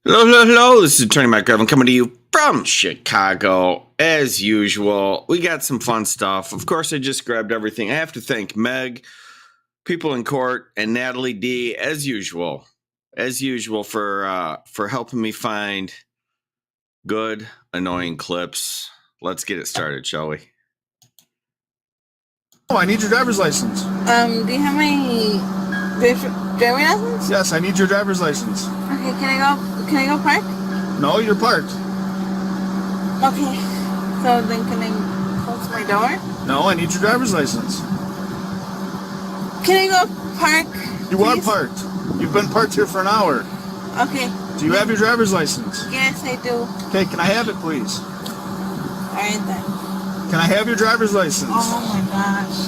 Hello, hello, hello. This is Attorney Mike Grevin coming to you from Chicago. As usual, we got some fun stuff. Of course, I just grabbed everything. I have to thank Meg, people in court, and Natalie D. As usual, for helping me find good, annoying clips. Let's get it started, shall we? Oh, I need your driver's license. Do you have my driving license? Yes, I need your driver's license. Okay, can I go park? No, you're parked. Okay, so then can I close my door? No, I need your driver's license. Can I go park? You are parked. You've been parked here for an hour. Okay. Do you have your driver's license? Yes, I do. Okay, can I have it, please? Alright then. Can I have your driver's license? Oh my gosh.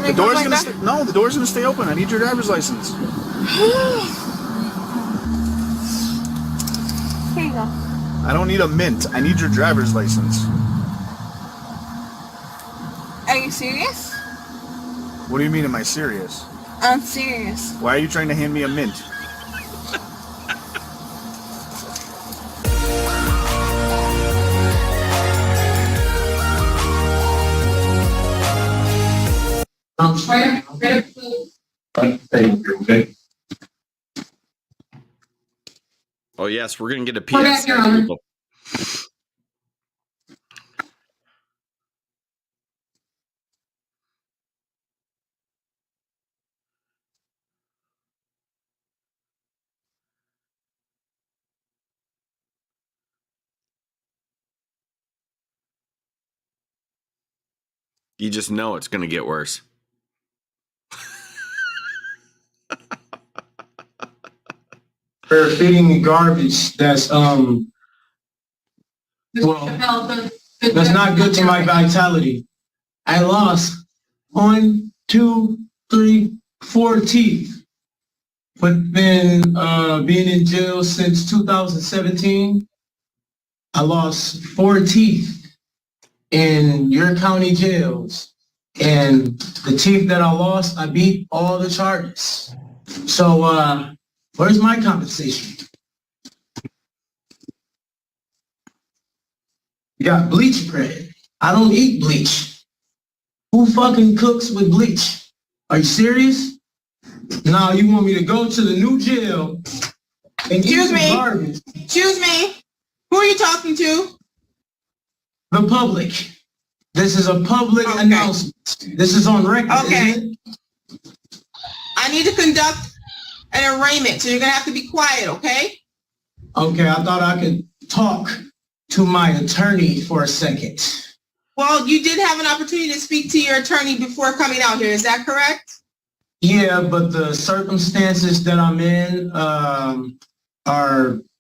The door's gonna stay. No, the door's gonna stay open. I need your driver's license. Here you go. I don't need a mint. I need your driver's license. Are you serious? What do you mean, am I serious? I'm serious. Why are you trying to hand me a mint? Okay. Oh, yes, we're going to get a PS. People. You just know it's going to get worse. For feeding me garbage that's that's not good to my vitality. I lost 1, 2, 3, 4 teeth. But been being in jail since 2017. I lost 4 teeth in your county jails. And the teeth that I lost, I beat all the charges. So where's my compensation? You got bleach bread. I don't eat bleach. Who fucking cooks with bleach? Are you serious? Now you want me to go to the new jail and eat some garbage? Excuse me. Who are you talking to? The public. This is a public announcement. This is on record, isn't it? I need to conduct an arraignment, so you're gonna have to be quiet, okay? Okay, I thought I could talk to my attorney for a second. Well, you did have an opportunity to speak to your attorney before coming out here, is that correct? Yeah, but the circumstances that I'm in are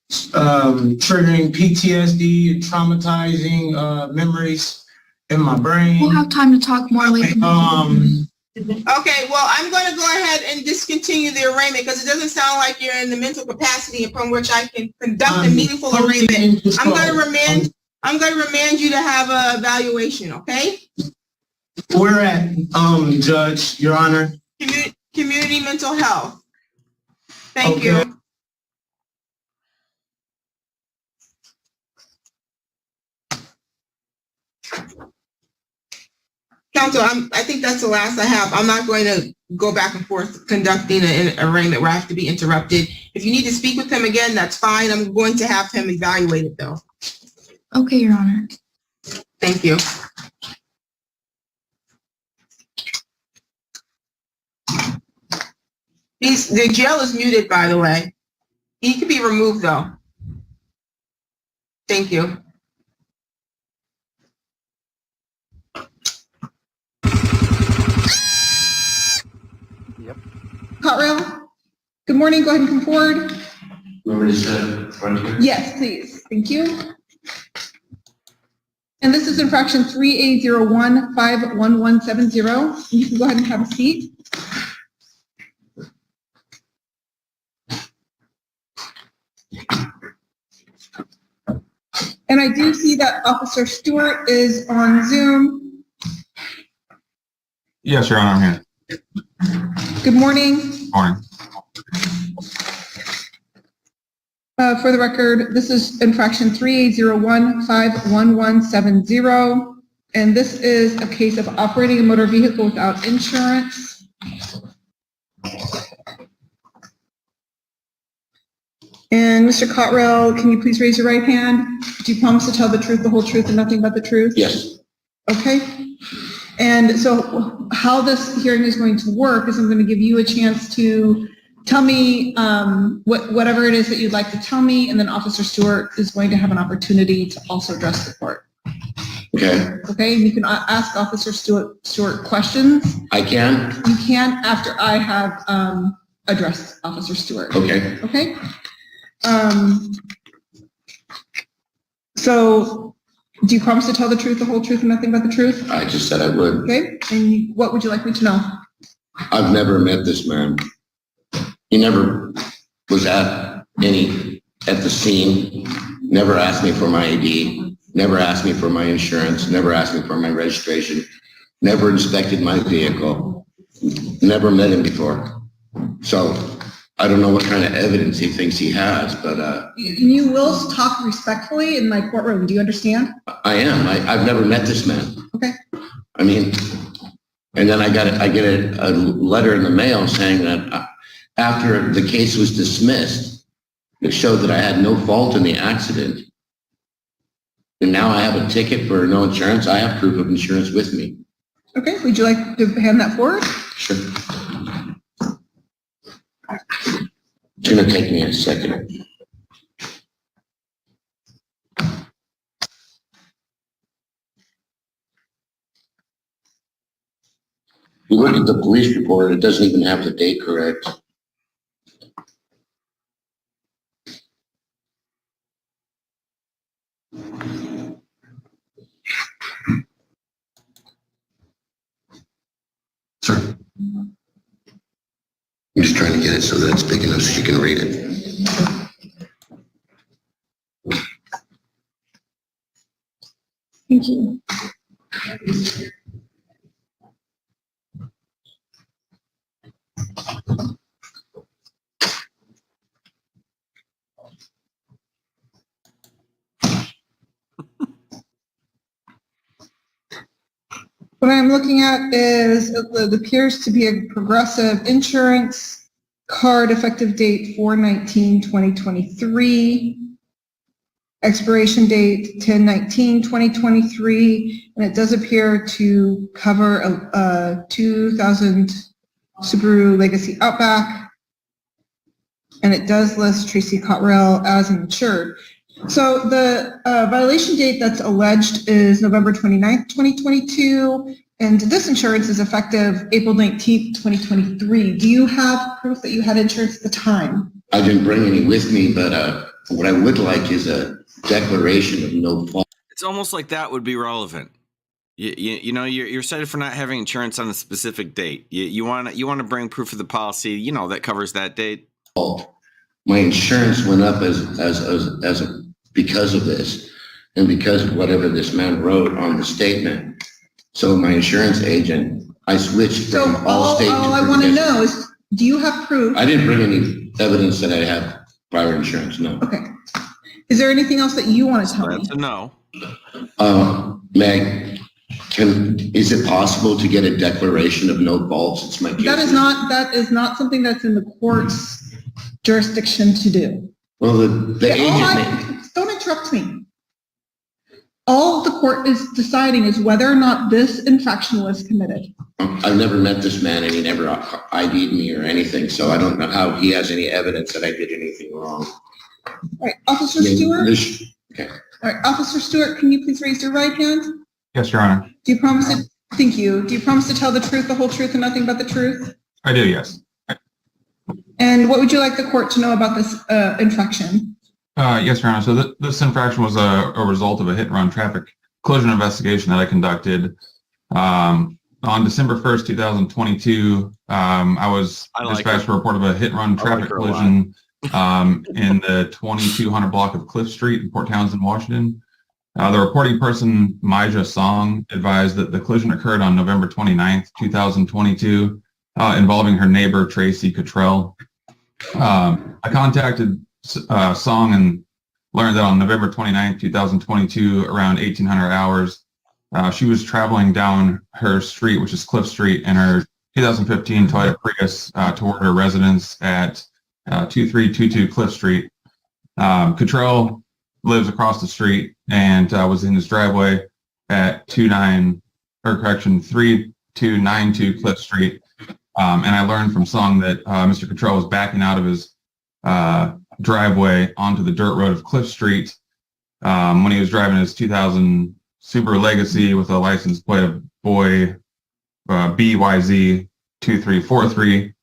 triggering PTSD and traumatizing memories in my brain. We'll have time to talk more later. Okay, well, I'm going to go ahead and discontinue the arraignment because it doesn't sound like you're in the mental capacity upon which I can conduct a meaningful arraignment. I'm going to remand you to have an evaluation, okay? Where at, Judge, Your Honor? Community mental health. Thank you. Counsel, I think that's the last I have. I'm not going to go back and forth conducting an arraignment where I have to be interrupted. If you need to speak with him again, that's fine. I'm going to have him evaluated, though. Okay, Your Honor. Thank you. The jail is muted, by the way. He can be removed, though. Thank you. Yep. Cotrail, good morning. Go ahead and come forward. Yes, please. Thank you. And this is infraction 3801-51170. You can go ahead and have a seat. And I do see that Officer Stewart is on Zoom. Yes, Your Honor, I'm here. Good morning. Morning. For the record, this is infraction 3801-51170, and this is a case of operating a motor vehicle without insurance. And Mr. Cottrell, can you please raise your right hand? Do you promise to tell the truth, the whole truth, and nothing but the truth? Yes. Okay. And so how this hearing is going to work is I'm going to give you a chance to tell me whatever it is that you'd like to tell me, and then Officer Stewart is going to have an opportunity to also address the court. Okay. Okay, and you can ask Officer Stewart questions. I can? You can after I have addressed Officer Stewart. Okay. Okay? So, do you promise to tell the truth, the whole truth, and nothing but the truth? I just said I would. Okay, and what would you like me to know? I've never met this man. He never was at the scene, never asked me for my ID, never asked me for my insurance, never asked me for my registration, never inspected my vehicle, never met him before. So I don't know what kind of evidence he thinks he has, but You will talk respectfully in my courtroom. Do you understand? I am. I've never met this man. Okay. I mean, and then I get a letter in the mail saying that after the case was dismissed, it showed that I had no fault in the accident. And now I have a ticket for no insurance. I have proof of insurance with me. Okay, would you like to hand that forward? Sure. It's going to take me a second. You look at the police report, it doesn't even have the date correct. Sir. I'm just trying to get it so that it's big enough so you can read it. Thank you. What I'm looking at is it appears to be a Progressive Insurance card, effective date 4/19/2023, expiration date 10/19/2023, and it does appear to cover a 2000 Subaru Legacy Outback, and it does list Tracy Cottrell as insured. So the violation date that's alleged is November 29th, 2022, and this insurance is effective April 19th, 2023. Do you have proof that you had insurance at the time? I didn't bring any with me, but what I would like is a declaration of no fault. It's almost like that would be relevant. You know, you're cited for not having insurance on a specific date. You want to bring proof of the policy, you know, that covers that date. My insurance went up because of this, and because of whatever this man wrote on the statement. So my insurance agent, I switched So from all Allstate to I want to Progressive. know is, do you have proof? I didn't bring any evidence that I have prior insurance. No. Okay. Is there anything else that you want to tell me? That's a no. Meg, is it possible to get a declaration of no faults? It's my case. That is not something that's in the court's jurisdiction to do. Well, the agent. Don't interrupt me. All the court is deciding is whether or not this infraction was committed. I've never met this man, and he never ID'd me or anything, so I don't know how he has any evidence that I did anything wrong. All right, Officer Stewart. Okay. All right, Officer Stewart, can you please raise your right hand? Yes, Your Honor. Do you promise to? Thank you. Do you promise to tell the truth, the whole truth, and nothing but the truth? I do, yes. And what would you like the court to know about this infraction? Yes, Your Honor. So this infraction was a result of a hit-and-run traffic collision investigation that I conducted. On December 1st, 2022, I was dispatched a report of a hit-and-run traffic collision in the 2200 block of Cliff Street in Port Townsend, Washington. The reporting person, Maija Song, advised that the collision occurred on November 29th, 2022, involving her neighbor, Tracy Cottrell. I contacted Song and learned that on November 29th, 2022, around 1800 hours, she was traveling down her street, which is Cliff Street, in her 2015 Toyota Prius toward her residence at 2322 Cliff Street. Cottrell lives across the street and was in his driveway at 3292 Cliff Street. And I learned from Song that Mr. Cottrell was backing out of his driveway onto the dirt road of Cliff Street when he was driving his 2000 Subaru Legacy with a license plate of boy BYZ 2343,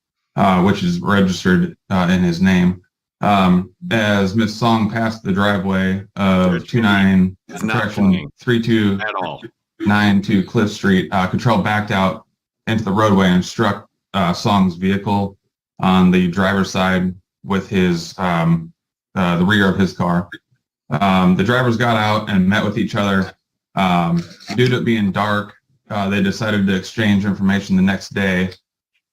which is registered in his name. As Miss Song passed the driveway of 3292 Cliff Street, Cottrell backed out into the roadway and struck Song's vehicle on the driver's side with his the rear of his car. The drivers got out and met with each other. Due to it being dark, they decided to exchange information the next day.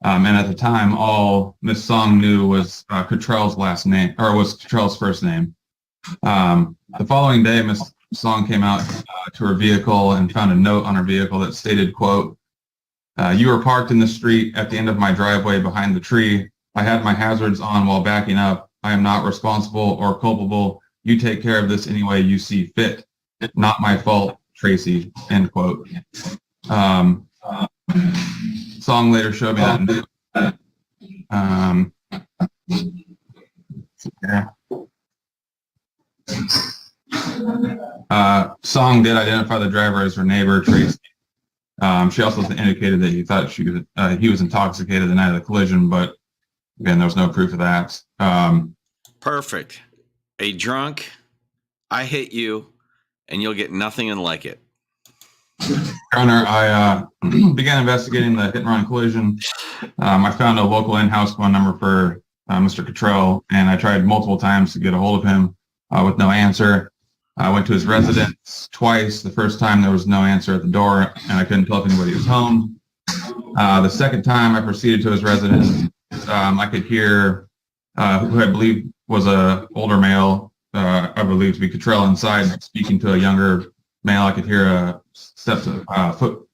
And at the time, all Miss Song knew was Cottrell's last name, or was Cottrell's first name. The following day, Miss Song came out to her vehicle and found a note on her vehicle that stated, quote, "You were parked in the street at the end of my driveway behind the tree. I had my hazards on while backing up. I am not responsible or culpable. You take care of this any way you see fit. Not my fault, Tracy," end quote. Song later showed me that note. Song did identify the driver as her neighbor, Tracy. She also indicated that he thought he was intoxicated the night of the collision, but again, there was no proof of that. Perfect. A drunk, I hit you, and you'll get nothing and like it. Your Honor, I began investigating the hit and run collision. I found a local in-house phone number for Mr. Cottrell, and I tried multiple times to get a hold of him with no answer. I went to his residence twice. The first time there was no answer at the door, and I couldn't tell if anybody was home. The second time I proceeded to his residence, I could hear who I believe was a older male, I believe to be Cottrell, inside speaking to a younger male. I could hear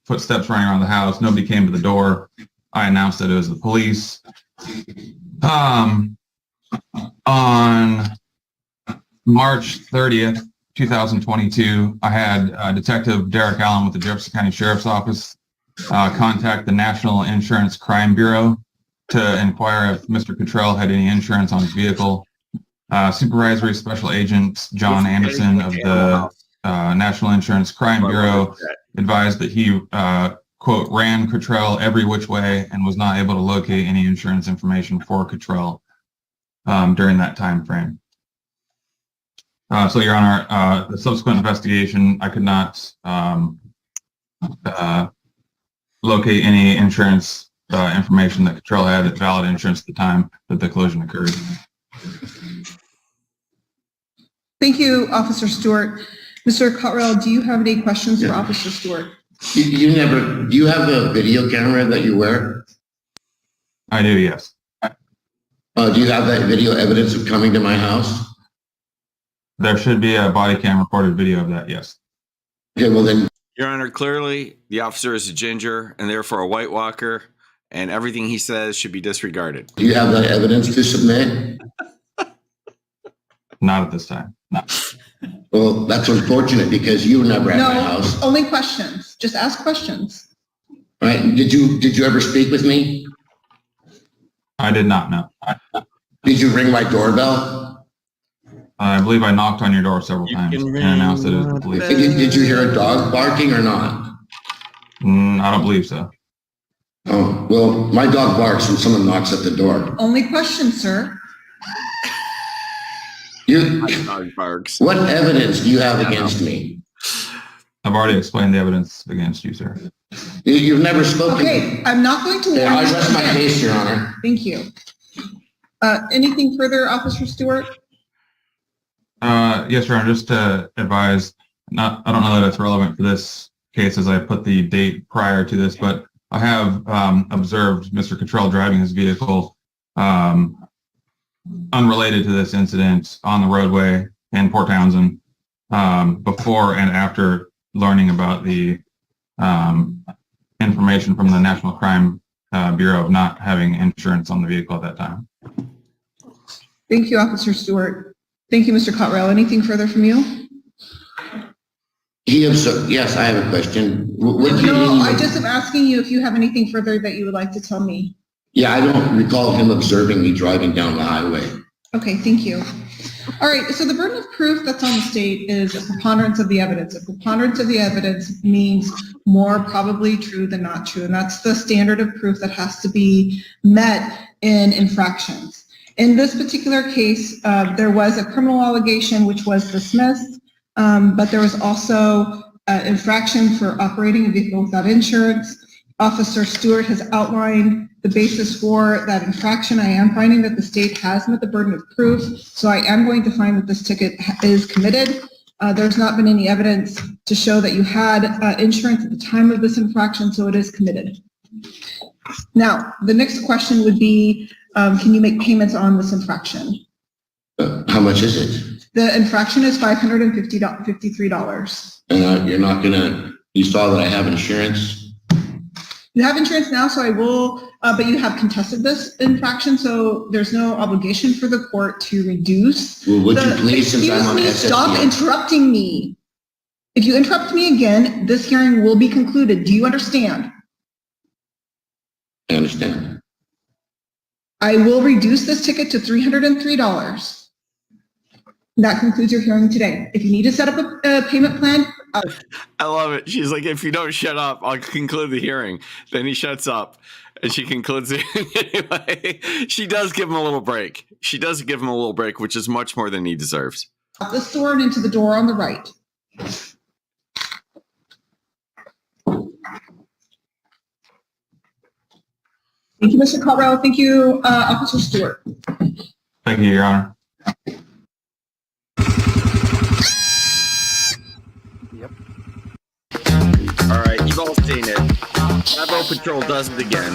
footsteps running around the house. Nobody came to the door. I announced that it was the police. On March 30th, 2022, I had Detective Derek Allen with the Jefferson County Sheriff's Office contact the National Insurance Crime Bureau to inquire if Mr. Cottrell had any insurance on his vehicle. Supervisory Special Agent John Anderson of the National Insurance Crime Bureau advised that he, quote, ran Cottrell every which way and was not able to locate any insurance information for Cottrell during that time frame. So, Your Honor, the subsequent investigation, I could not locate any insurance information that Cottrell had valid insurance at the time that the collision occurred. Thank you, Officer Stewart. Mr. Cottrell, do you have any questions for Officer Stewart? Do you have a video camera that you wear? I do, yes. Do you have that video evidence of coming to my house? There should be a body cam recorded video of that, yes. Okay, well then. Your Honor, clearly the officer is a ginger and therefore a White Walker, and everything he says should be disregarded. Do you have that evidence to submit? Not at this time, no. Well, that's unfortunate because you were never at my house. No, only questions. Just ask questions. All right. Did you ever speak with me? I did not, no. Did you ring my doorbell? I believe I knocked on your door several times and announced that it was the police. Did you hear a dog barking or not? I don't believe so. Oh, well, my dog barks when someone knocks at the door. Only questions, sir. Dog barks. What evidence do you have against me? I've already explained the evidence against you, sir. You've never spoken. Okay, I'm not going to warn you. I rest my again. case, Your Honor. Thank you. Anything further, Officer Stewart? Yes, Your Honor, just to advise, I don't know that it's relevant for this case as I put the date prior to this, but I have observed Mr. Cottrell driving his vehicle unrelated to this incident on the roadway in Port Townsend before and after learning about the information from the National Crime Bureau of not having insurance on the vehicle at that time. Thank you, Officer Stewart. Thank you, Mr. Cottrell. Anything further from you? Yes, I have a question. No, I just am asking you if you have anything further that you would like to tell me. Yeah, I don't recall him observing me driving down the highway. Okay, thank you. All right, so the burden of proof that's on the state is a preponderance of the evidence. A preponderance of the evidence means more probably true than not true, and that's the standard of proof that has to be met in infractions. In this particular case, there was a criminal allegation which was dismissed, but there was also an infraction for operating a vehicle without insurance. Officer Stewart has outlined the basis for that infraction. I am finding that the state has met the burden of proof, so I am going to find that this ticket is committed. There's not been any evidence to show that you had insurance at the time of this infraction, so it is committed. Now, the next question would be, can you make payments on this infraction? How much is it? The infraction is $553. And you're not gonna, you saw that I have insurance? You have insurance now, so I will, but you have contested this infraction, so there's no obligation for the court to reduce. Well, would you please, since I'm on Excuse me, stop SSDI? interrupting me. If you interrupt me again, this hearing will be concluded. Do you understand? I understand. I will reduce this ticket to $303. That concludes your hearing today. If you need to set up a payment plan, I love it. She's like, if you don't shut up, I'll conclude the hearing. Then he shuts up and she concludes it anyway. She does give him a little break. She does give him a little break, which is much more than he deserves. out this door and into the door on the right. Thank you, Mr. Colorado. Thank you, Officer Stewart. Thank you, Your Honor. All right, you've all seen it. Bravo Patrol does it again.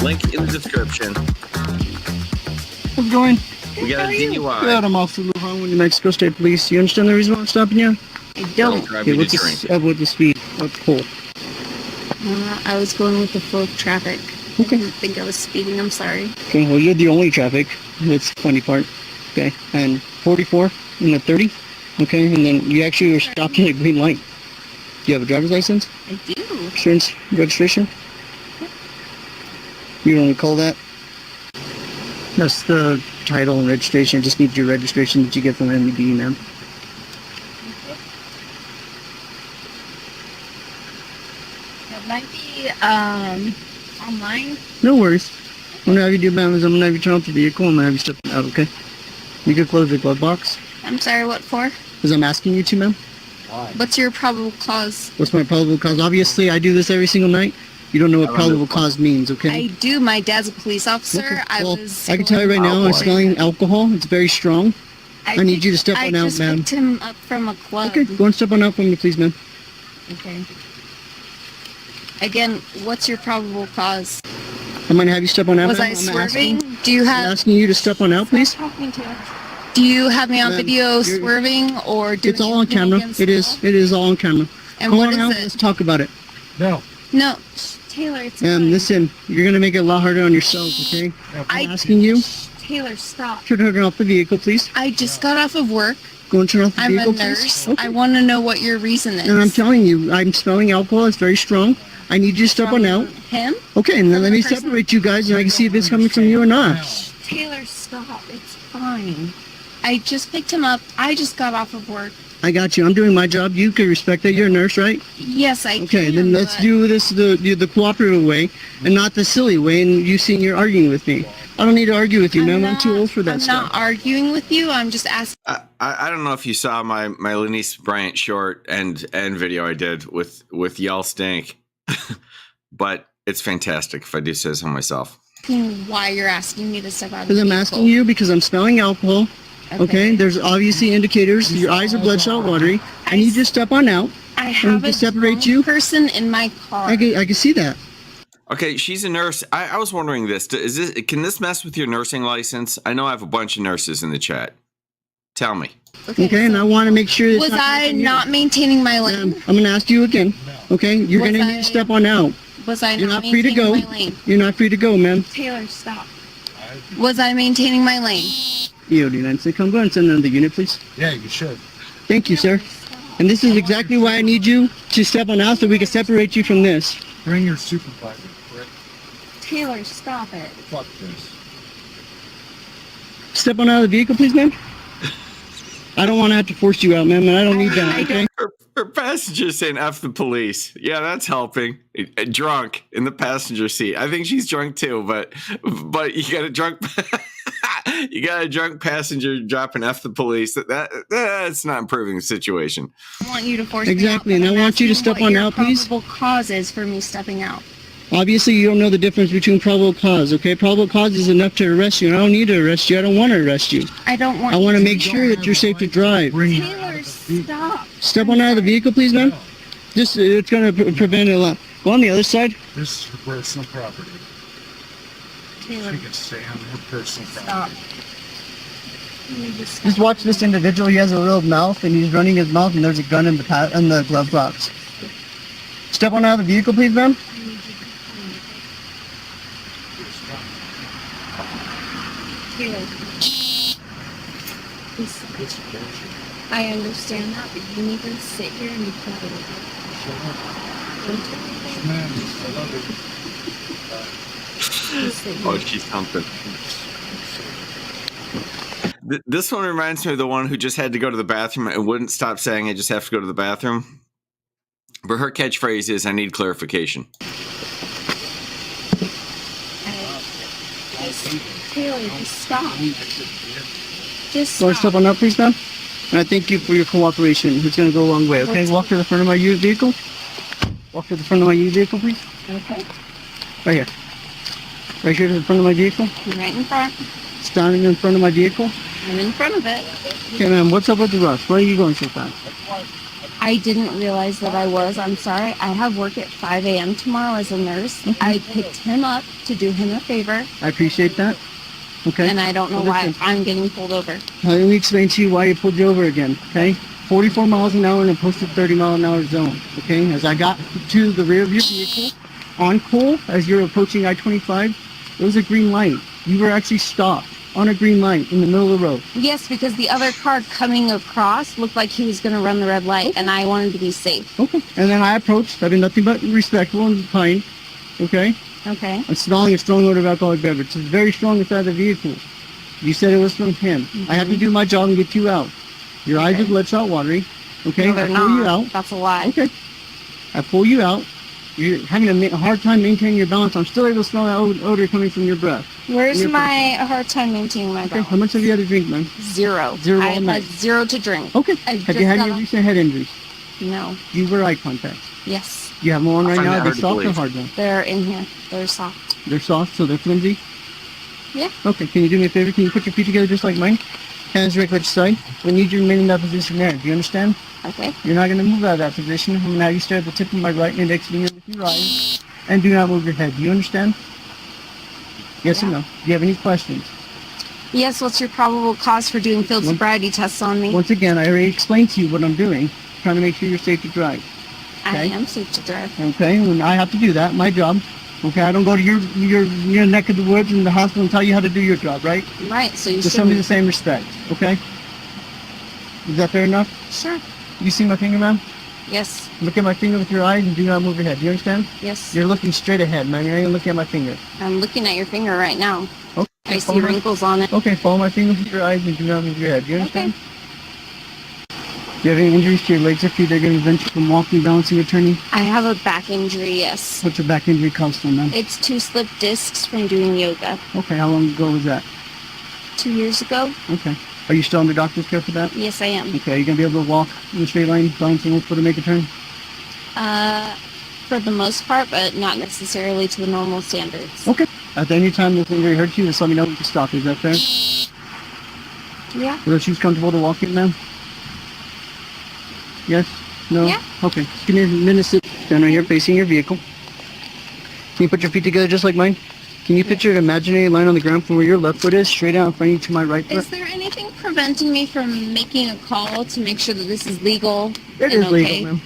Link in the description. How's it going? We got a DUI. Good, I'm Officer Lujan with the Mexico State Police. You understand the reason why I'm stopping you? I don't. Drive Okay, you what's to the, drink. what's the speed? What's cool? I was going with the flow of traffic. Okay. I didn't think I was speeding. I'm sorry. Okay, well, you're the only traffic. That's the funny part. Okay, and 44 and the 30. Okay, and then you actually were stopped at a green light. Do you have a driver's license? I do. Insurance, registration? You don't recall that? That's the title and registration. Just need your registration that you get from MED, ma'am. It might be online. No worries. I'm gonna have you do, ma'am, is I'm gonna have you turn off the vehicle. I'm gonna have you step out, okay? You can close the glove box. I'm sorry, what for? Because I'm asking you to, ma'am. What's your probable cause? What's my probable cause? Obviously, I do this every single night. You don't know what probable cause means, okay? I do. My dad's a police officer. Okay, Well, I can tell you right now, I'm smelling alcohol. It's very strong. I need you to step on out, I just ma'am. picked him up from a club. Okay, go and step on out for me, please, ma'am. Okay. Again, what's your probable cause? I'm gonna have you step on out. Was ma'am. I I'm swerving? asking- Do you I'm have? asking you to step on out, please. Talking to. Do you have me on Ma'am, video you're- swerving or doing It's all on anything camera. against It the is. law? It is all on camera. And Come what on is out. it? Let's talk about it. No, Taylor, it's And fine. listen, you're gonna make it a lot harder on yourselves, okay? I'm asking you. Taylor, stop. Turn off the vehicle, please. I just got off of work. Go and turn off the I'm a vehicle, nurse. please. Okay. I want to know what your reason is. And I'm telling you, I'm smelling alcohol. It's very strong. I need you to step on out. Him? Okay, and then From let the me person- separate you guys, and I can see if it's coming from you or not. Taylor, stop. It's fine. I just picked him up. I just got off of work. I got you. I'm doing my job. You can respect that. You're a nurse, right? Yes, I Okay, can. then let's but do this the cooperative way, and not the silly way. And you seeing you're arguing with me. I don't need to argue with you, ma'am. I'm too old for that I'm stuff. not arguing with you. I'm just asking. I don't know if you saw my Lenise Bryant short and video I did with Yell Stink, but it's fantastic if I do say so myself. Why you're asking me to step out of the Because I'm vehicle. asking you because I'm smelling alcohol. Okay, there's obviously indicators. Your eyes are bloodshot watery. I need you to step on out. I have to a separate drunk you. person in my car. I can see that. Okay, she's a nurse. I was wondering this. Can this mess with your nursing license? I know I have a bunch of nurses in the chat. Tell me. Okay, and I want to make sure that Was I not maintaining my lane? I'm going to ask you again. Okay, you're Was going to need to step on out. Was I You're not not free to go. maintaining my lane? You're not free to go, ma'am. Taylor, stop. Was I maintaining my lane? EOD9, come go and send another unit, please. Yeah, you should. Thank you, sir. And this is exactly why I need you to step on out so we can separate you from this. Bring your supervisor. Rick. Taylor, stop it. Fuck this. Step on out of the vehicle, please, ma'am. I don't want to have to force you out, ma'am, and I don't need that, okay? Her passenger saying F the police. Yeah, that's helping. Drunk in the passenger seat. I think she's drunk too, but you got a drunk passenger dropping F the police. That's not improving the situation. I want you to force Exactly, me out, and I want you to step on out, please. Probable causes for me stepping out. Obviously, you don't know the difference between probable cause, okay? Probable cause is enough to arrest you, and I don't need to arrest you. I don't want to arrest you. I don't want. I want to make sure that you're safe to drive. Taylor, stop. Step on out of the vehicle, please, ma'am. Just, it's going to prevent a lot. Go on the other side. This is her personal property. Taylor, She can stay on her personal stop. property. Just watch this individual. He has a little mouth, and he's running his mouth, and there's a gun in the glove box. Step on out of the vehicle, please, ma'am. Taylor. I understand that, but you need to sit here and be quiet. Oh, she's thumping. This one reminds me of the one who just had to go to the bathroom and wouldn't stop saying, I just have to go to the bathroom. But her catchphrase is, I need clarification. Taylor, just stop. Just Want to step stop. on up, please, ma'am? And I thank you for your cooperation. It's going to go a long way, okay? Walk to the front of my used vehicle. Walk to the front of my used vehicle, please. Okay. Right here. Right here to the front of my vehicle. I'm right in front. Standing in front of my vehicle. I'm in front of it. Okay, ma'am, what's up with the rush? Why are you going so fast? I didn't realize that I was. I'm sorry. I have work at 5 a.m. tomorrow as a nurse. I picked him up to do him a favor, I appreciate that. Okay. and I don't know Well, why listen. I'm getting pulled over. Let me explain to you why you pulled you over again, okay? 44 miles an hour in a posted 30 mile an hour zone, okay? As I got to the rear of your vehicle, on Cole, as you're approaching I-25, it was a green light. You were actually stopped on a green light in the middle of the road. Yes, because the other car coming across looked like he was going to run the red light, and I wanted to be safe. Okay. And then I approached, having nothing but respectful and kind, okay? Okay. I'm smelling a strong odor of alcoholic beverage. It's very strong inside the vehicle. You said it was from him. I have to do my job and get you out. Your eyes are bloodshot watery. Okay, No, they're I pull you not. out. That's a lie. Okay. I pull you out. You're having a hard time maintaining your balance. I'm still able to smell that odor coming from your breath. Where's Your my hard time maintaining my Okay, balance? how much have you had to drink, man? Zero. Zero I all had night. zero to drink. Okay. I Have just you had got any off- recent head injuries? No. You were eye contact. Yes. You have more on right find now. that They're hard to soft or believe. hard now? They're in here. They're soft. They're soft, so they're flimsy? Yeah. Okay, can you do me a favor? Can you put your feet together just like mine? Hands right by your side. We need you to remain in that position there. Do you understand? Okay. You're not going to move out of that position. I'm going to have you stare at the tip of my right index finger with your eyes. And do not move your head. Do you understand? Yes or no? Do you have any questions? Yes, what's your probable cause for doing field sobriety tests on me? Once again, I already explained to you what I'm doing. Trying to make sure you're safe to drive. I okay. am safe to drive. Okay, and I have to do that. My job. Okay, I don't go to your neck of the woods in the hospital and tell you how to do your job, right? Right, so you Just show me the should. same respect, okay? Is that fair enough? Sure. You see my finger, ma'am? Yes. Look at my finger with your eyes and do not move your head. Do you understand? Yes. You're looking straight ahead, man. You're not even looking at my finger. I'm looking at your finger right now. Okay. I see follow my- wrinkles on it. Okay, follow my finger with your eyes and do not move your head. Do you Okay. understand? Do you have any injuries to your legs or feet that are going to prevent you from walking, balancing, or turning? I have a back injury, yes. What's your back injury cause from, ma'am? It's 2 slip discs from doing yoga. Okay, how long ago was that? 2 years ago? Okay. Are you still under doctor's care for that? Yes, I am. Okay, are you going to be able to walk in a straight line, balance and look for to make a turn? For the most part, but not necessarily to the normal standards. Okay. At any time this injury hurts you, just let me know we can stop. Is that fair? Yeah. Are those shoes comfortable to walk in, ma'am? Yes? No? Yeah. Okay. Just give me a minute to stand right here facing your vehicle. Can you put your feet together just like mine? Can you picture an imaginary line on the ground from where your left foot is, straight out in front of you to my right foot? Is there anything preventing me from making a call to make sure that this is legal? It is legal, ma'am.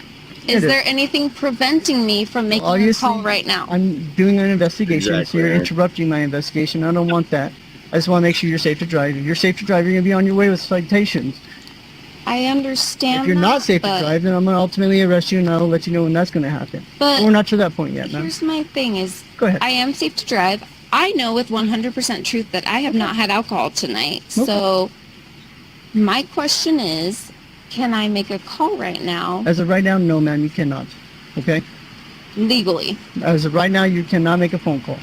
Is there anything preventing me from making a call right now? I'm doing an investigation, so Exactly, you're right. interrupting my investigation. I don't want that. I just want to make sure you're safe to drive. If you're safe to drive, you're going to be on your way with citations. I understand. If you're not safe to but drive, then I'm going to ultimately arrest you, and I'll let you know when that's going to happen. But we're not to that point yet, ma'am. here's my thing is, Go ahead. I am safe to drive. I know with 100% truth that I have not had alcohol tonight. So my question is, can I make a call right now As of right now, no, ma'am, you cannot. Okay? legally? As of right now, you cannot make a phone call.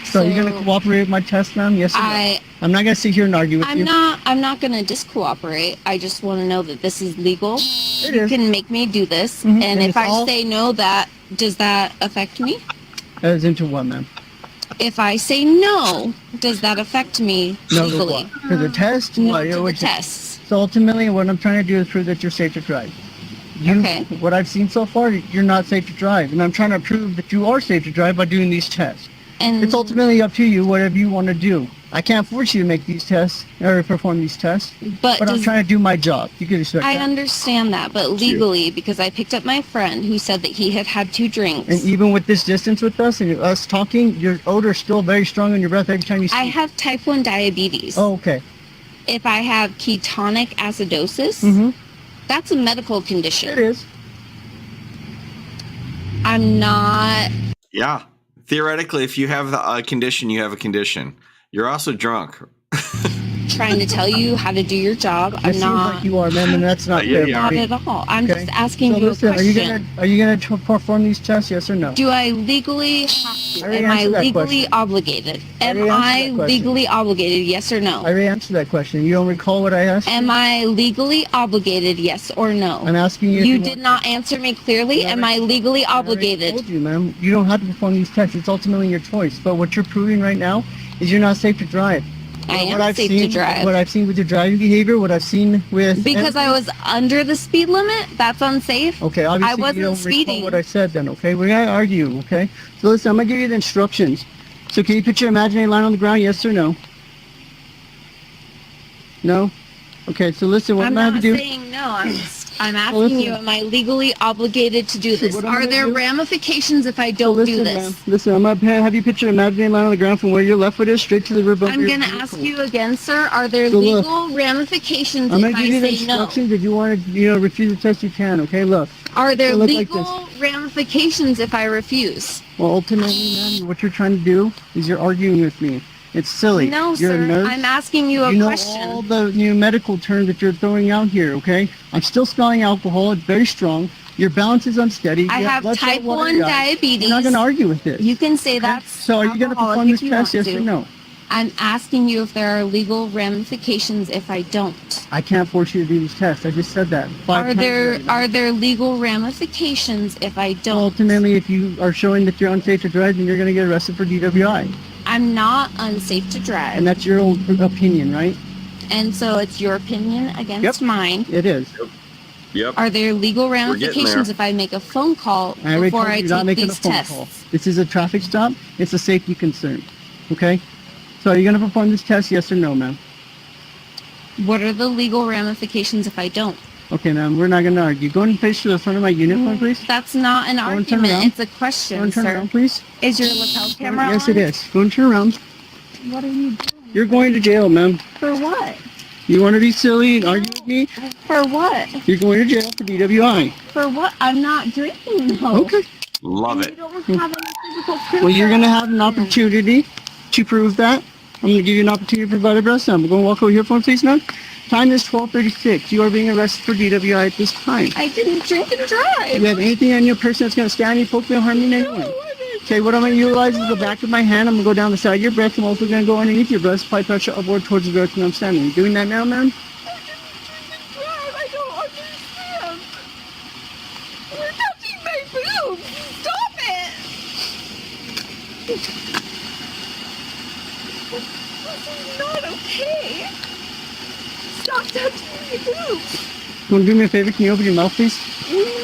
So you're going to cooperate with my test, ma'am? Yes or no? I'm not going to sit here and argue with you. I'm not going to discooperate. I just want to know that this is legal. It You is. can make me do this. Mhm. And And if it's I all- say no, does that affect me? As into what, ma'am? If I say no, does that affect me No, to legally? what? To the test? No, What? to the What- tests. So ultimately, what I'm trying to do is prove that you're safe to drive. Okay. What I've seen so far, you're not safe to drive. And I'm trying to prove that you are safe to drive by doing these tests. And It's ultimately up to you, whatever you want to do. I can't force you to make these tests or perform these tests, but I'm does, trying to do my job. You can respect I that. understand that, but legally, because I picked up my friend who said that he had had 2 drinks. And even with this distance with us and us talking, your odor is still very strong in your breath every time you speak. I have type 1 diabetes. Oh, okay. If I have ketonic acidosis, Mm-hmm. that's a medical condition. It is. I'm not. Yeah. Theoretically, if you have a condition, you have a condition. You're also drunk. Trying to tell you how to do your job. It I'm seems not. like you are, ma'am, and that's not Yeah, fair. you Not are. at all. I'm Okay. just asking So you listen, a question. are you gonna perform these tests? Yes or no? Do I legally have to? I already Am I answered that legally question. obligated? I Am already answered I that question. legally obligated? Yes or I no? already answered that question. You don't recall what I asked? Am I legally obligated? Yes or no? I'm asking you. if You want did to. not answer me clearly. I Am I legally I already obligated? told you, ma'am. You don't have to perform these tests. It's ultimately your choice. But what you're proving right now is you're not safe to drive. I What am I've safe seen, to drive. What I've seen with your driving behavior, what I've seen with Because I was under the speed limit, that's unsafe. Okay, obviously I wasn't you don't speeding. recall what I said then, okay? We're gonna argue, okay? So listen, I'm gonna give you the instructions. So can you picture an imaginary line on the ground, yes or no? No? Okay, so listen, what I'm I'm gonna not have to do... saying no. I'm asking listen. you, am I legally obligated to do this? what I'm Are gonna there do- ramifications if I So don't listen, do ma'am, this? listen, I'm gonna have you picture an imaginary line on the ground from where your left foot is straight to the rear bumper. I'm going to ask you again, sir, are there So look, legal ramifications I'm if gonna I give you the say no? instructions. If you want to, refuse the test, you can, okay? Look. Are there So look like legal ramifications if I refuse? Well, ultimately, ma'am, what you're trying to do is you're arguing with me. It's silly. No, You're sir. a nurse. I'm asking you a You know question. all the medical terms that you're throwing out here, okay? I'm still smelling alcohol. It's very strong. Your balance is unsteady. I You have blood type sugar, water 1 got it. diabetes. You're not going to argue with this. You can say okay? that's So are you going to alcoholic perform if this you test, want yes to. or no? I'm asking you if there are legal ramifications if I don't. I can't force you to do these tests. I just said that 5 Are times there already. are there legal ramifications if I don't? Ultimately, if you are showing that you're unsafe to drive, then you're going to get arrested for DWI. I'm not unsafe to drive. And that's your own opinion, right? And so it's your opinion against mine. It is. Yep. Are there legal getting ramifications there. if I make a phone call I already before told you I you're not take making a these phone tests? call. This is a traffic stop. It's a safety concern. Okay? So are you going to perform this test, yes or no, ma'am? What are the legal ramifications if I don't? Okay, ma'am, we're not going to argue. Go and face to the front of my uniform, please. That's not an and turn argument. around. It's a Go question, and turn sir. around, please. Is your lapel camera Yes, on? it is. Go and turn around. What are you doing? You're going to jail, ma'am. For what? You want to be silly and argue with me? For what? You're going to jail for DWI. For what? I'm not drinking, though. Okay. Love You it. don't have any physical proof. Well, you're that going to I'm have an innocent. opportunity to prove that. I'm going to give you an opportunity to provide a breast sample. Go and walk over here for me, please, ma'am. Time is 12:36. You are being arrested for DWI at this time. I didn't drink and drive. You have anything on your person that's going to stand you, poke me, or harm you in any way? Okay, what I'm going to utilize is the back of my hand. I'm going to go down the side of your breast. I'm also going to go underneath your breast, apply pressure upward towards the direction I'm standing. You doing that now, ma'am? I don't understand. You're touching my boobs. Stop it. This is not okay. Stop touching my boobs. You want to do me a favor? Can you open your mouth, please?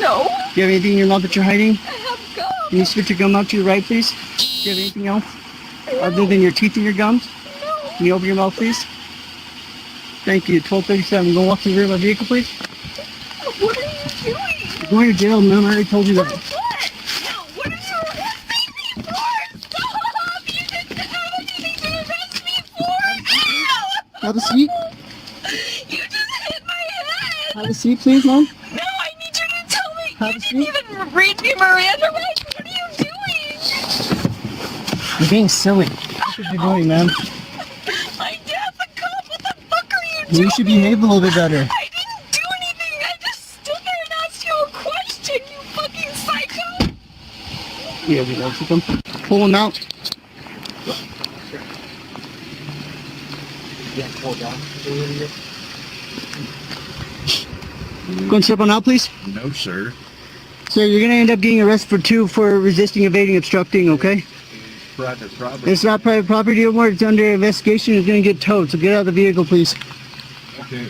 No, Do you have anything in your mouth that you're hiding? I have gum. Can you spit your gum out to your right, please? Do you have anything else other than your teeth and your gums? Can you open your mouth, please? Thank you. 1237. Go walk to the rear of my vehicle, please. What are you doing? You're going to jail, ma'am. I already told you that. What? No, what are you arresting me for? Stop! You didn't have anything to arrest me for! Ow! Have a seat. You just hit my head! Have a seat, please, ma'am. No, I need you to tell me. Have You a didn't seat. even read me Miranda rights. What are you doing? You're being silly. That's what you're doing, ma'am. My dad's a cop. What the fuck are you doing? You should behave a little bit better. I didn't do anything. I just stood there and asked you a question, you fucking psycho. Yeah, we know. Keep them. Pull them out. Go and step on out, please. No, sir. Sir, you're going to end up getting arrested for resisting, evading, obstructing, okay? Private property. It's not private property anymore. It's under investigation. It's going to get towed. So get out of the vehicle, please. Okay.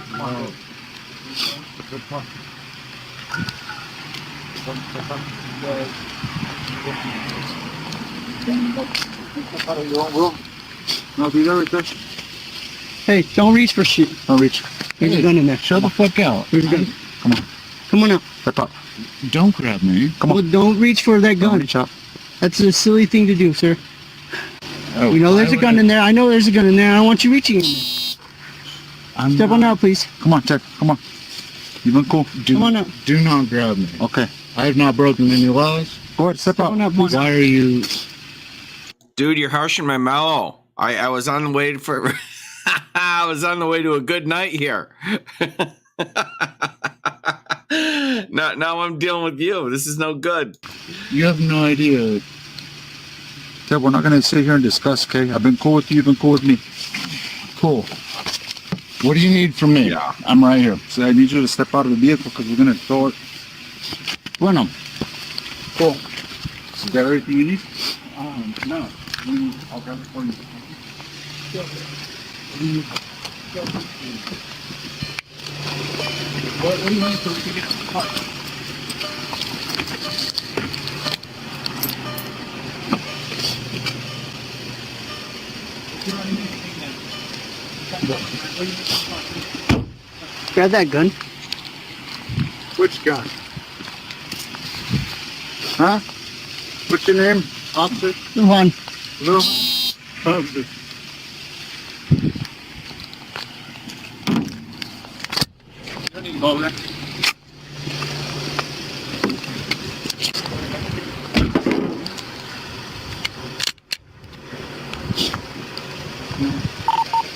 I'll be there with this. Hey, don't reach for shit. I'll reach. There's a gun in there. Shut the fuck out. There's a gun. Come on. Come on out. Step up. Don't grab me. Come on. Well, don't reach for that Don't gun. reach out. That's a silly thing to do, sir. Oh, We know there's a gun in there. I know there's a gun in there. I don't want you reaching in there. Step on out, please. Come on, Ted. Come on. You've been cool. Come on out. Do not grab me. Okay. I have not broken any laws. Go ahead. Step Step up. on out, please. Why are you? Dude, you're harshing my mellow. I was on the way for I was on the way to a good night here. now I'm dealing with you. This is no good. You have no idea. Ted, we're not going to sit here and discuss, okay? I've been cool with you. You've been cool with me. Cool. What do you need from me? Yeah. I'm right here. So I need you to step out of the vehicle because we're going to throw it. Bueno. Cool. Is that everything you need? No. I'll grab it for you. What do you need so we can get in the car? Grab that gun. Which gun? Huh? What's your name? Officer? Move on. Little Officer.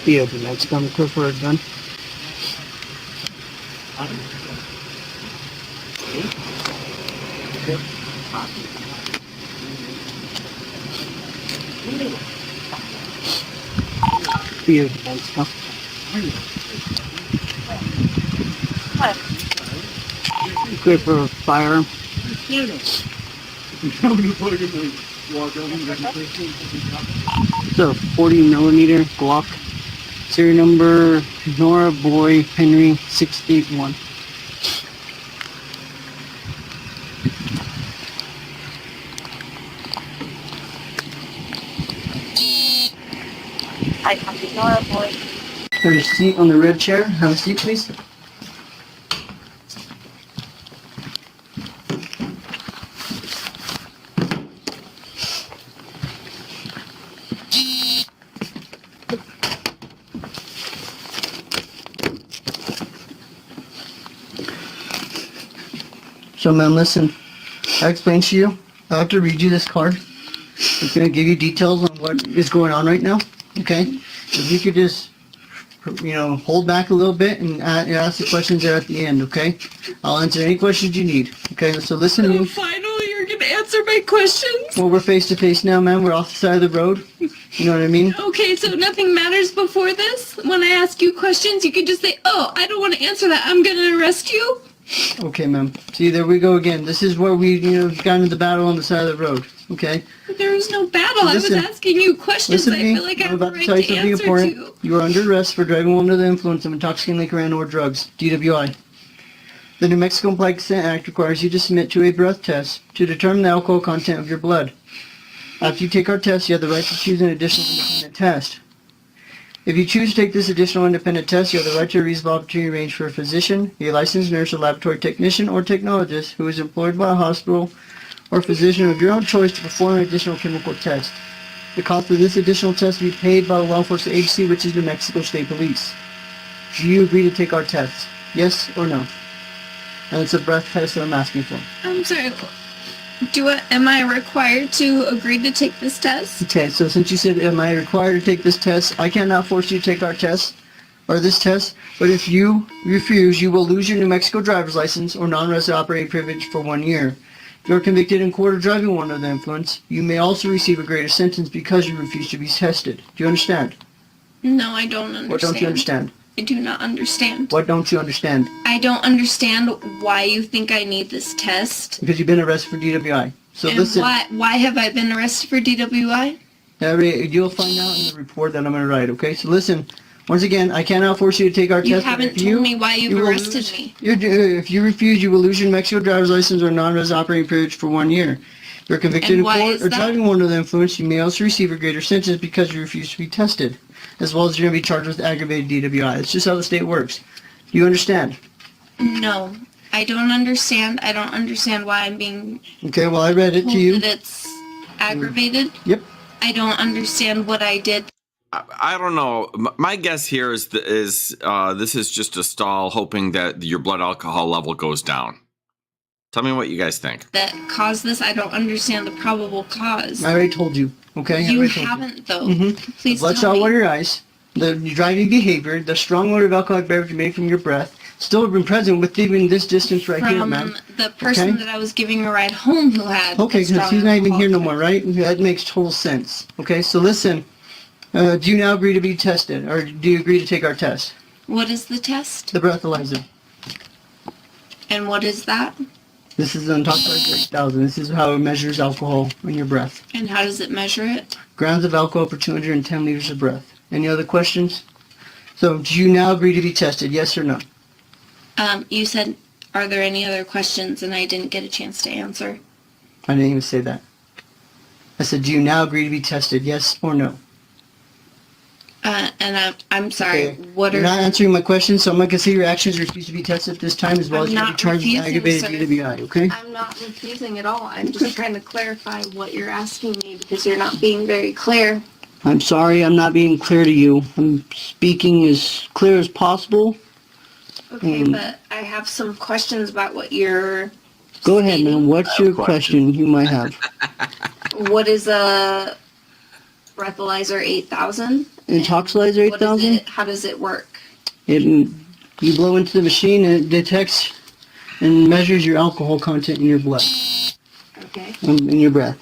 Yeah, the next gun for a gun. Yeah, the next gun. Good for a firearm. It's a 40 millimeter Glock. Serial number Nora Boy Henry 681. I copy Nora Boy. There's a seat on the red chair. Have a seat, please. So, ma'am, listen. I explained to you. I have to read you this card. It's going to give you details on what is going on right now. Okay? If you could just, hold back a little bit and ask the questions there at the end. Okay? I'll answer any questions you need. Okay? So listen to me. Finally, you're gonna answer my questions. Well, we're face to face now, ma'am. We're off the side of the road. You know what I mean? Okay, so nothing matters before this? When I ask you questions, you can just say, oh, I don't want to answer that. I'm gonna arrest you? Okay, ma'am. See, there we go again. This is where we, got into the battle on the side of the road. Okay? But there was no battle. Listen. I was asking you questions Listen I to me. feel like I I'm have a about to right tell you to something answer important. to. You are under arrest for driving while under the influence of intoxicating liquor and/or drugs. DWI. The New Mexico Blanket Act requires you to submit to a breath test to determine the alcohol content of your blood. After you take our test, you have the right to choose an additional independent test. If you choose to take this additional independent test, you have the right to a reasonable opportunity to arrange for a physician, a licensed nurse or laboratory technician or technologist who is employed by a hospital or physician of your own choice to perform an additional chemical test. The cost of this additional test will be paid by the law enforcement agency, which is New Mexico State Police. Do you agree to take our test? Yes or no? And it's a breath test that I'm asking for. I'm sorry. Am I required to agree to take this test? Okay, so since you said, am I required to take this test, I cannot force you to take our test, or this test, but if you refuse, you will lose your New Mexico driver's license or non-resident operating privilege for 1 year. If you are convicted in court of driving under the influence, you may also receive a greater sentence because you refuse to be tested. Do you understand? No, I don't understand. What don't you understand? I do not understand. What don't you understand? I don't understand why you think I need this test. Because you've been arrested for DWI. So And listen, why have I been arrested for DWI? you'll find out in the report that I'm going to write, okay? So listen, once again, I cannot force you to take our You test. haven't told me why you've arrested me. If you refuse, you will lose your New Mexico driver's license or non-resident operating privilege for 1 year. If you're convicted And in why court is or that? driving under the influence, you may also receive a greater sentence because you refuse to be tested, as well as you're going to be charged with aggravated DWI. It's just how the state works. Do you understand? No, I don't understand. I don't understand why I'm being Okay, well, I read it to told you. that it's aggravated. Yep. I don't understand what I did. I don't know. My guess here is this is just a stall, hoping that your blood alcohol level goes down. Tell me what you guys think. That caused this. I don't understand the probable cause. I already told you. Okay? You I already told haven't, though. Mhm. Please Bloodshot tell me. water your eyes, the driving behavior, the strong odor of alcoholic beverage made from your breath, still been present with even this distance right here, From ma'am. the person Okay. that I was giving a ride home who had Okay, a strong because he's not even here no alcohol. more, right? That makes total sense. Okay, so listen, do you now agree to be tested, or do you agree to take our test? What is the test? The breathalyzer. And what is that? This is on top of 8,000. This is how it measures alcohol in your breath. And how does it measure it? Grams of alcohol per 210 liters of breath. Any other questions? So, do you now agree to be tested, yes or no? You said, are there any other questions? And I didn't get a chance to answer. I didn't even say that. I said, do you now agree to be tested, yes or no? And I'm sorry. Okay. What You're are not answering my question, so I'm going to consider your actions refuse to be tested this time, as well I'm as you're not charged with refusing, aggravated sir. DWI, okay? I'm not refusing at all. I'm just trying to clarify what you're asking me because you're not being very clear. I'm sorry, I'm not being clear to you. I'm speaking as clear as possible. Okay, but I have some questions about what you're Go ahead, ma'am. What's your question you might have? What is a breathalyzer 8000? Intoxilizer What is 8000? it? How does it work? You blow into the machine and it detects and measures your alcohol content in your blood, Okay. in your breath.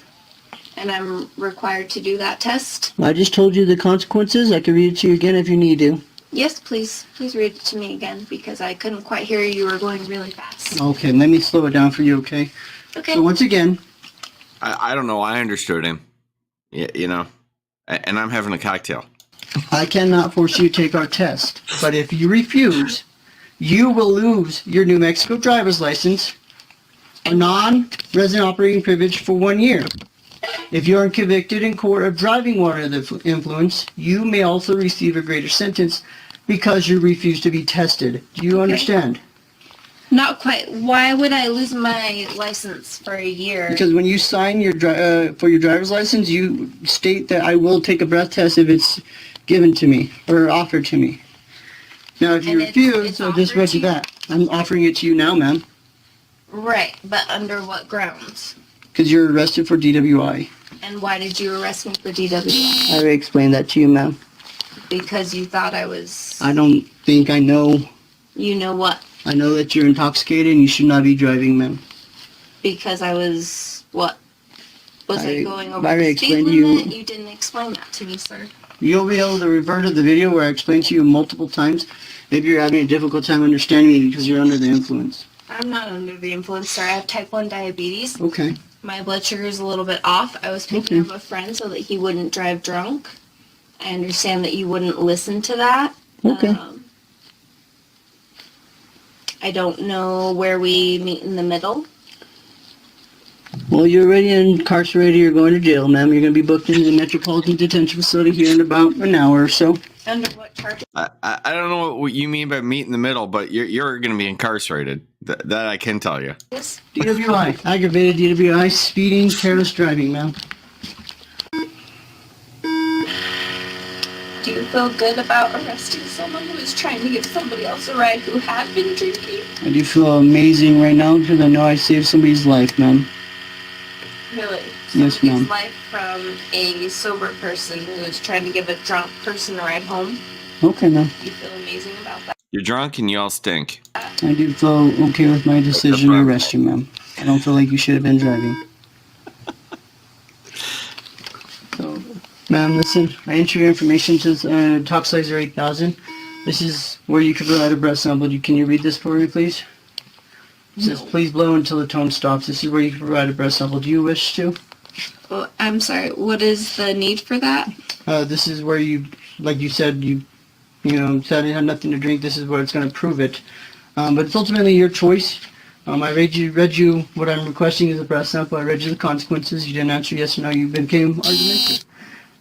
And I'm required to do that test? I just told you the consequences. I can read it to you again if you need to. Yes, please. Please read it to me again because I couldn't quite hear you. You were going really fast. Okay, let me slow it down for you, okay? Okay. So once again, I don't know. I understood him. You know, and I'm having a cocktail. I cannot force you to take our test, but if you refuse, you will lose your New Mexico driver's license, a non-resident operating privilege for 1 year. If you are convicted in court of driving under the influence, you may also receive a greater sentence because you refuse to be tested. Do you understand? Not quite. Why would I lose my license for a year? Because when you sign your for your driver's license, you state that I will take a breath test if it's given to me or offered to me. Now, if you And refuse, it's I'll just offered read to you you? that. I'm offering it to you now, ma'am, Right, but under what grounds? because you're arrested for DWI. And why did you arrest me for DWI? I already explained that to you, ma'am. Because you thought I was... I don't think I know. You know what? I know that you're intoxicated and you should not be driving, ma'am. Because I was... What? Was I I going over already the speed explained to you. limit? You didn't explain that to me, sir. You'll be able to revert to the video where I explained to you multiple times. Maybe you're having a difficult time understanding me because you're under the influence. I'm not under the influence, sir. I have type 1 diabetes. Okay. My blood sugar is a little bit off. I was picking up a friend so that he wouldn't drive drunk. I understand that you wouldn't listen to that. Okay. I don't know where we meet in the middle. Well, you're already incarcerated. You're going to jail, ma'am. You're going to be booked into the Metropolitan Detention Facility here in about an hour or so. Under what charge? I don't know what you mean by meet in the middle, but you're going to be incarcerated. That I can tell you. DWI, aggravated DWI, speeding, careless driving, ma'am. Do you feel good about arresting someone who is trying to give somebody else a ride who had been drinking? I do feel amazing right now because I know I saved somebody's life, ma'am. Really? Yes, ma'am. Somebody's life from a sober person who is trying to give a drunk person a ride home? Okay, ma'am. You feel amazing about that? You're drunk and you all stink. I do feel okay with my decision to arrest you, ma'am. I don't feel like you should have been driving. So, ma'am, listen, I entered your information to top size 8,000. This is where you can provide a breath sample. Can you read this for me, please? It says, please blow until the tone stops. This is where you can provide a breath sample. Do you wish to? Well, I'm sorry, what is the need for that? This is where you, like you said, you said you had nothing to drink. This is where it's going to prove it. But it's ultimately your choice. I read you what I'm requesting is a breath sample. I read you the consequences. You didn't answer yes or no. You became argumentative.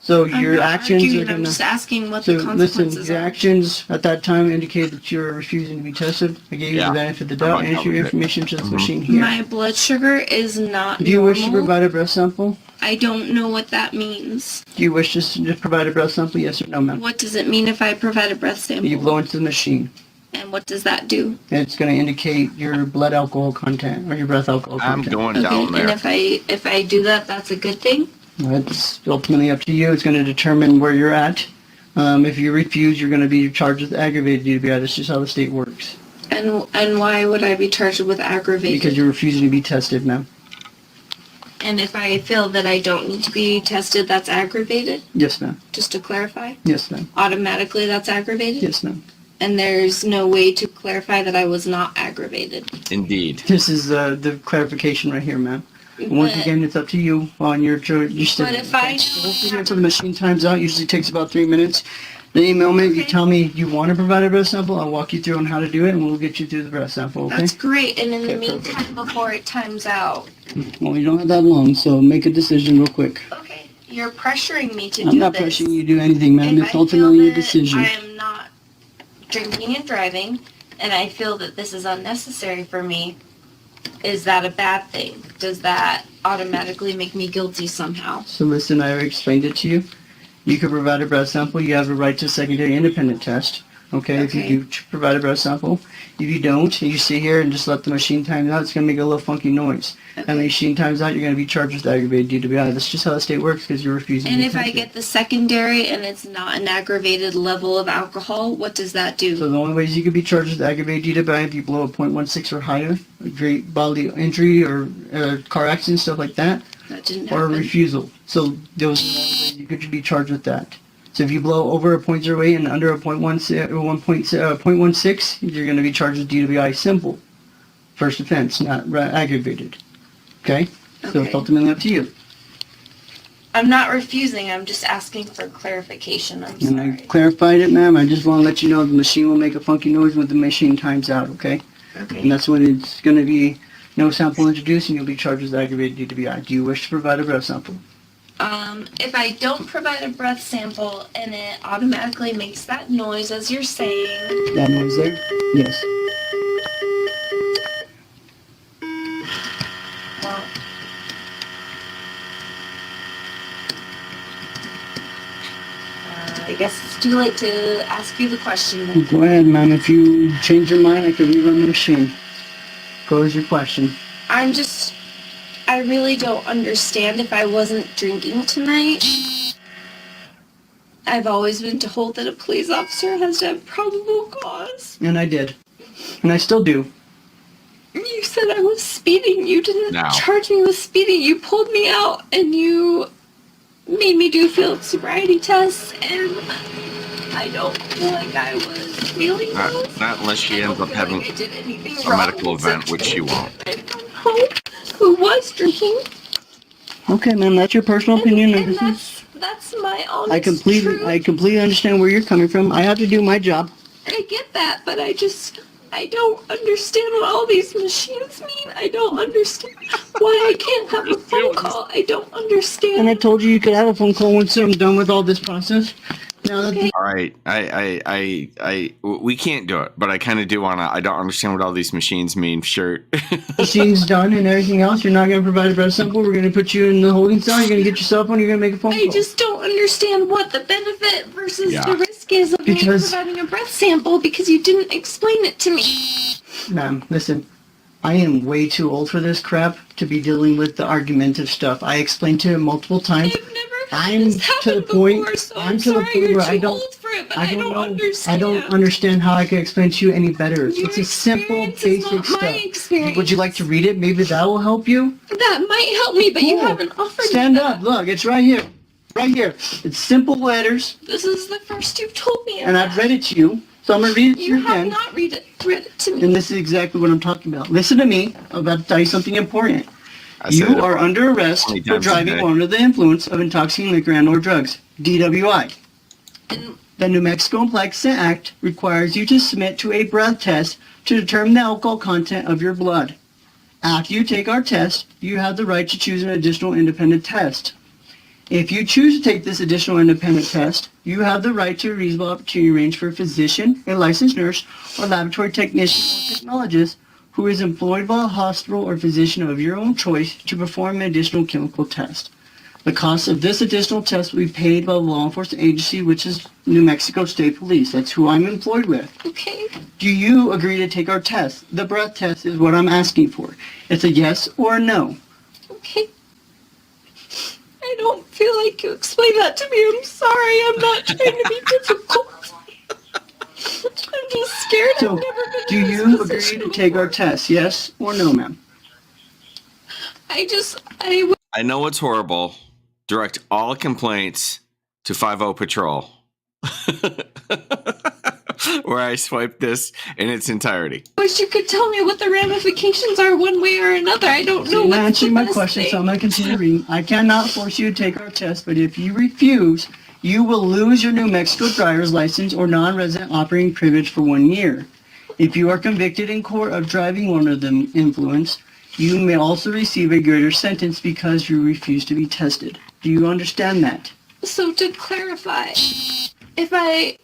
So your actions are going to... I'm just asking what So the consequences listen, your are. actions at that time indicated that you're refusing to be tested. I gave you the benefit of the doubt. I entered your information to this machine here. My blood sugar is not Do you normal. wish to provide a breath sample? I don't know what that means. Do you wish to provide a breath sample? Yes or no, ma'am? What does it mean if I provide a breath sample? You blow into the machine. And what does that do? It's going to indicate your blood alcohol content or your breath alcohol I'm content. going down there. And if I do that, that's a good thing? It's ultimately up to you. It's going to determine where you're at. If you refuse, you're going to be charged with aggravated DUI. That's just how the state works. And why would I be charged with aggravated? Because you're refusing to be tested, ma'am. And if I feel that I don't need to be tested, that's aggravated? Yes, ma'am. Just to clarify? Yes, ma'am. Automatically that's aggravated? Yes, ma'am. And there's no way to clarify that I was not aggravated? Indeed. This is the clarification right here, ma'am. Once again, it's up to you on your choice. But if I until the machine times out, usually takes about 3 minutes. The moment you tell me you want to provide a breath sample, I'll walk you through on how to do it, and we'll get you through the breath sample. Okay? That's great. And in the Okay, meantime, before it times out, Well, you don't have that long, so make a decision real quick. okay, you're pressuring me to I'm do not this. pressuring you to do anything, ma'am. If It's I ultimately feel your that decision. I am not drinking and driving, and I feel that this is unnecessary for me, is that a bad thing? Does that automatically make me guilty somehow? So listen, I already explained it to you. You can provide a breath sample. You have a right to a secondary independent test. Okay, if you Okay. do provide a breath sample. If you don't, and you sit here and just let the machine time out, it's going to make a little funky noise. And the machine times out, you're going to be charged with aggravated DUI. That's just how the state works because you're refusing And to if I test it. get the secondary and it's not an aggravated level of alcohol, what does that do? So the only ways you could be charged with aggravated DUI if you blow a .16 or higher, a great bodily injury or car accident, stuff like that, That didn't or a happen. refusal. So those are the only ways you could be charged with that. So if you blow over a .08 and under a .16, you're going to be charged with DUI simple. First offense, not aggravated. Okay? So it's Okay. ultimately up to you. I'm not refusing, I'm just asking for clarification. I'm And I sorry. clarified it, ma'am. I just want to let you know the machine will make a funky noise when the machine times out, okay? And Okay. that's when it's going to be no sample introduced and you'll be charged with aggravated DUI. Do you wish to provide a breath sample? If I don't provide a breath sample and it automatically makes that noise as you're saying, That noise there? Yes. well, I guess it's too late to ask you the question then. Go ahead, ma'am. If you change your mind, I can rerun the machine. Go with your question. I really don't understand if I wasn't drinking tonight. I've always been told that a police officer has to have probable cause. And I did. And I still do. You said I was speeding. You didn't No. charge me with speeding. You pulled me out and you made me do field sobriety tests, and I don't feel like I was feeling those. Not unless she I ends don't up feel having like I did anything a wrong medical event, except which she won't. I don't know who was drinking. Okay, ma'am. That's your personal opinion. And And this is, that's my honest I truth. completely understand where you're coming from. I have to do my job. I get that, but I just I don't understand what all these machines mean. I don't understand why I can't have a phone call. I don't understand. And I told you you could have a phone call once I'm done with all this process. Now that Okay. All right, we can't do it, but I kind of do want to. I don't understand what all these machines mean. Sure. the machine's done and everything else, you're not going to provide a breath sample. We're going to put you in the holding cell. You're going to get your cell phone. You're going to make a phone call. I just don't understand what the benefit versus Yeah. the risk is of me Because- providing a breath sample because you didn't explain it to me. Ma'am, listen. I am way too old for this crap to be dealing with the argumentative stuff. I explained to him multiple times. I've never had I'm this to happen the point. before, so I'm I'm to the sorry point you're where too I don't. old for it, but I I don't don't know. understand. I don't understand how I can explain to you any better. Your It's a simple, experience is basic not my stuff. experience. Would you like to read it? Maybe that will help you. That might help me, but you Cool. haven't offered Stand me up. that. Look, it's right here. Right here. It's simple letters, This is the first you've told me. and I've read it to you. So I'm gonna read it to You you have again. not read it to me. And this is exactly what I'm talking about. Listen to me. I'm about to tell you something important. I said You it are under arrest 20 for times a driving day. under the influence of intoxicating liquor and/or drugs, DWI. And The New Mexico Complex Act requires you to submit to a breath test to determine the alcohol content of your blood. After you take our test, you have the right to choose an additional independent test. If you choose to take this additional independent test, you have the right to a reasonable opportunity range for a physician, a licensed nurse, or laboratory technician or technologist who is employed by a hospital or physician of your own choice to perform an additional chemical test. The cost of this additional test will be paid by the law enforcement agency, which is New Mexico State Police. That's who I'm employed with. okay, Do you agree to take our test? The breath test is what I'm asking for. It's a yes or a no. okay. I don't feel like you explained that to me. I'm sorry. I'm not trying to be difficult. I'm just scared. So, I've never been do in this you agree position to take our before. test? Yes or no, ma'am? I know it's horrible. Direct all complaints to 50 Patrol, where I swipe this in its entirety. wish you could tell me what the ramifications are one way or another. I don't know You're not what's the answering my best question, thing. so I'm going to continue reading. I cannot force you to take our test, but if you refuse, you will lose your New Mexico driver's license or non-resident operating privilege for 1 year. If you are convicted in court of driving under the influence, you may also receive a greater sentence because you refuse to be tested. Do you understand that? So to clarify, if I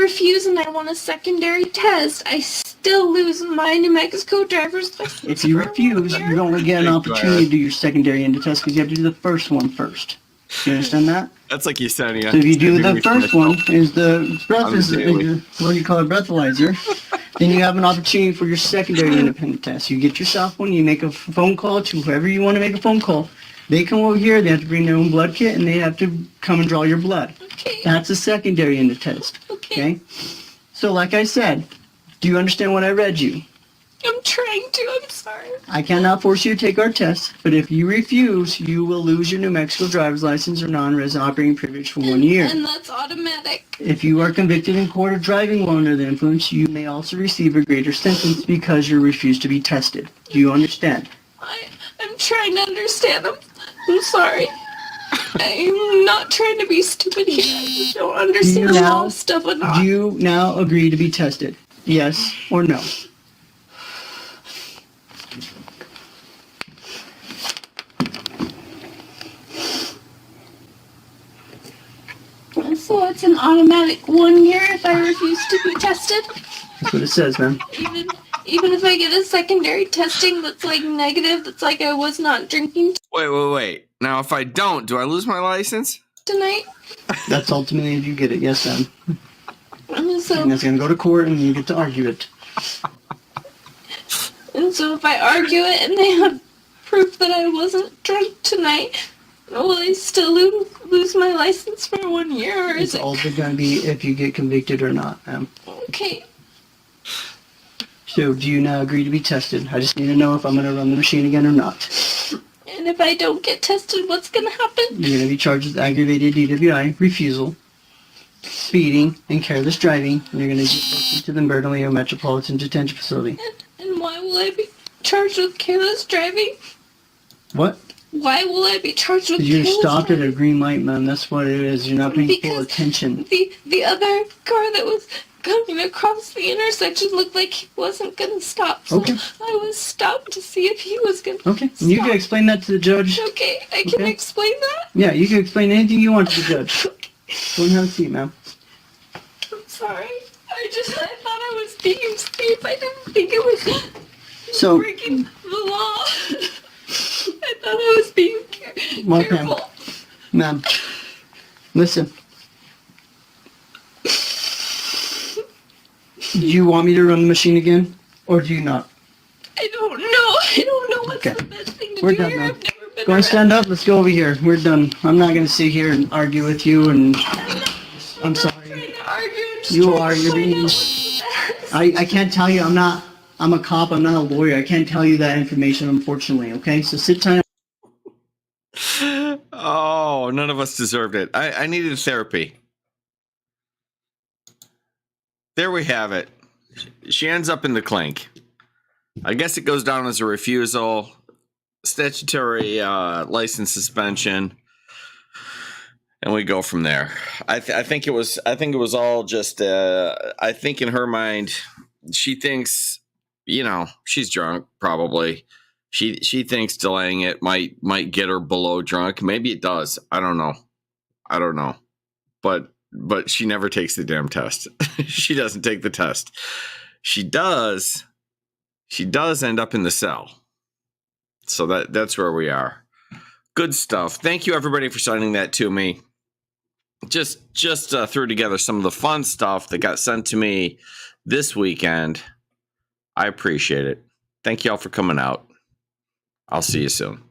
refuse and I want a secondary test, I still lose my New Mexico driver's license. If you for 1 refuse, year? you don't get an opportunity to do your secondary end test because you have to do the first one first. You understand that? That's like Yesenia. So if you do the first one, is the breath I'm is daily. what do you call it, breathalyzer? Then you have an opportunity for your secondary independent test. You get yourself one, you make a phone call to whoever you want to make a phone call. They come over here, they have to bring their own blood kit, and they have to come and draw your blood. Okay. That's a secondary end test. Okay. Okay? So like I said, do you understand what I read you? I'm trying to. I'm sorry. I cannot force you to take our test, but if you refuse, you will lose your New Mexico driver's license or non-resident operating privilege for 1 year. And that's automatic. If you are convicted in court of driving while under the influence, you may also receive a greater sentence because you refuse to be tested. Do you understand? I'm trying to understand. I'm sorry. I'm not trying to be stupid here. I just don't understand Do you all now- stuff Do enough. you now agree to be tested? Yes or no? So it's an automatic 1 year if I refuse to be tested? That's what it says, man. Even if I get a secondary testing that's like negative, that's like I was not drinking Wait. Now, if I don't, do I lose my license? tonight. That's ultimately if you get it. Yes, ma'am. And so, And it's going to go to court and you get to argue it. if I argue it and they have proof that I wasn't drunk tonight, will I still lose my license for 1 year, or It's is it also going to be if you get convicted or not, ma'am. okay? So do you now agree to be tested? I just need to know if I'm going to run the machine again or not. And if I don't get tested, what's gonna happen? You're going to be charged with aggravated DWI, refusal, speeding, and careless driving. And you're going to get posted to the Bernalillo Metropolitan Detention Facility. And why will I be charged with careless driving? What? Why will I be charged with You're careless stopped at driving? a green light, man. That's what it is. You're not paying full Because attention. The other car that was coming across the intersection looked like he wasn't gonna stop. So Okay. I was stopped to see if he was gonna Okay. And you can explain that to the judge. Okay, I can Okay. explain that? Yeah, you can explain anything you want to the judge. Go and have a seat, ma'am. I'm sorry. I thought I was being safe. I didn't think it was So, breaking the law. I thought I was being Ma'am. careful. Ma'am, listen. Do you want me to run the machine again, or do you not? I don't know. I don't know what's Okay. the best thing to We're do done here. now. I've never been Go and stand up. Let's go over here. We're done. I'm not going to sit here and argue with you, and I'm sorry. trying to argue. I'm just You trying are. to You're find being. out what's best. I can't tell you. I'm a cop. I'm not a lawyer. I can't tell you that information, unfortunately. Okay, so sit tight. Oh, none of us deserved it. I needed therapy. There we have it. She ends up in the clink. I guess it goes down as a refusal, statutory license suspension, and we go from there. I think it was all just. I think in her mind, she thinks, she's drunk probably. She thinks delaying it might get her below drunk. Maybe it does. I don't know. But she never takes the damn test. She doesn't take the test. She does end up in the cell. So that's where we are. Good stuff. Thank you everybody for sending that to me. Just threw together some of the fun stuff that got sent to me this weekend. I appreciate it. Thank you all for coming out. I'll see you soon.